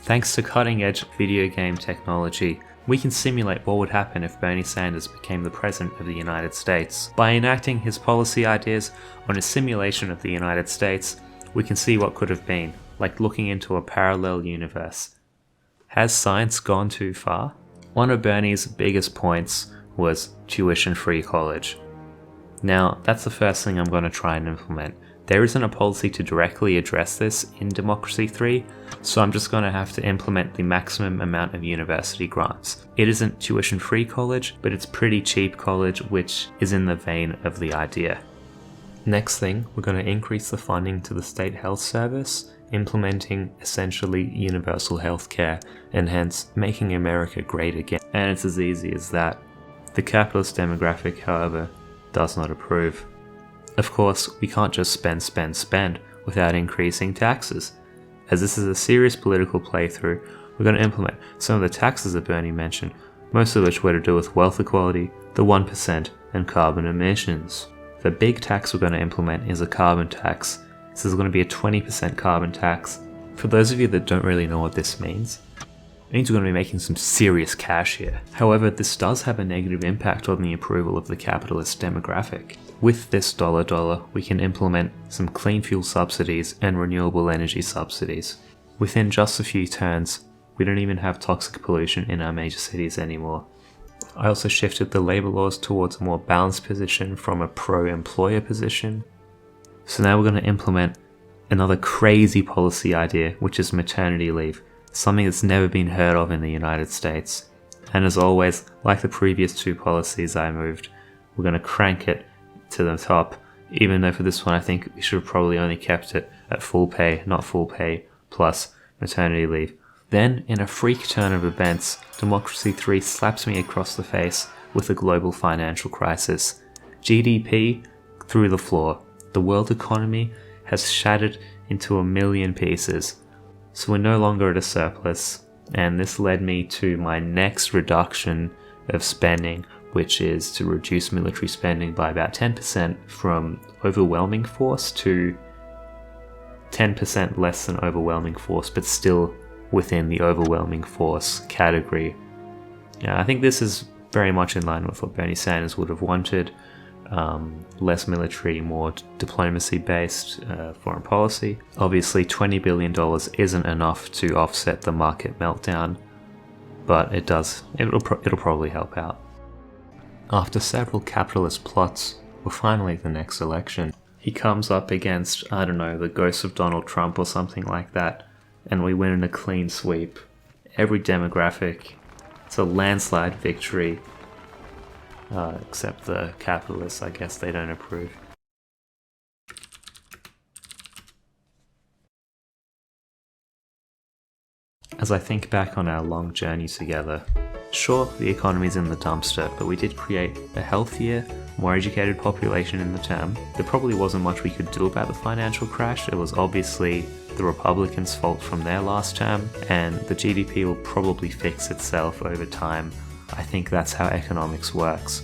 Thanks to cutting-edge video game technology, we can simulate what would happen if Bernie Sanders became the President of the United States. By enacting his policy ideas on a simulation of the United States, we can see what could have been, like looking into a parallel universe. Has science gone too far? One of Bernie's biggest points was tuition-free college. Now, that's the first thing I'm going to try and implement. There isn't a policy to directly address this in Democracy 3, so I'm just going to have to implement the maximum amount of university grants. It isn't tuition-free college, but it's pretty cheap college, which is in the vein of the idea. Next thing, we're going to increase the funding to the state health service, implementing essentially universal healthcare, and hence making America great again. And it's as easy as that. The capitalist demographic, however, does not approve. Of course, we can't just spend without increasing taxes. As this is a serious political playthrough, we're going to implement some of the taxes that Bernie mentioned, most of which were to do with wealth equality, the 1%, and carbon emissions. The big tax we're going to implement is a carbon tax. This is going to be a 20% carbon tax. For those of you that don't really know what this means, it means we're going to be making some serious cash here. However, this does have a negative impact on the approval of the capitalist demographic. With this dollar, we can implement some clean fuel subsidies and renewable energy subsidies. Within just a few turns, we don't even have toxic pollution in our major cities anymore. I also shifted the labour laws towards a more balanced position from a pro-employer position. So now we're going to implement another crazy policy idea, which is maternity leave, something that's never been heard of in the United States. And as always, like the previous two policies I moved, we're going to crank it to the top, even though for this one I think we should have probably only kept it at full pay, not full pay plus maternity leave. Then, in a freak turn of events, Democracy 3 slaps me across the face with a global financial crisis. GDP through the floor. The world economy has shattered into a million pieces. So we're no longer at a surplus, and this led me to my next reduction of spending, which is to reduce military spending by about 10% from overwhelming force to 10% less than overwhelming force, but still within the overwhelming force category. I think this is very much in line with what Bernie Sanders would have wanted. Less military, more diplomacy-based foreign policy. Obviously, $20 billion isn't enough to offset the market meltdown, but it'll probably help out. After several capitalist plots, we're finally at the next election. He comes up against, I don't know, the ghost of Donald Trump or something like that, and we win in a clean sweep. Every demographic, it's a landslide victory. Except the capitalists, I guess they don't approve. As I think back on our long journey together, sure, the economy's in the dumpster, but we did create a healthier, more educated population in the term. There probably wasn't much we could do about the financial crash. It was obviously the Republicans' fault from their last term, and the GDP will probably fix itself over time. I think that's how economics works.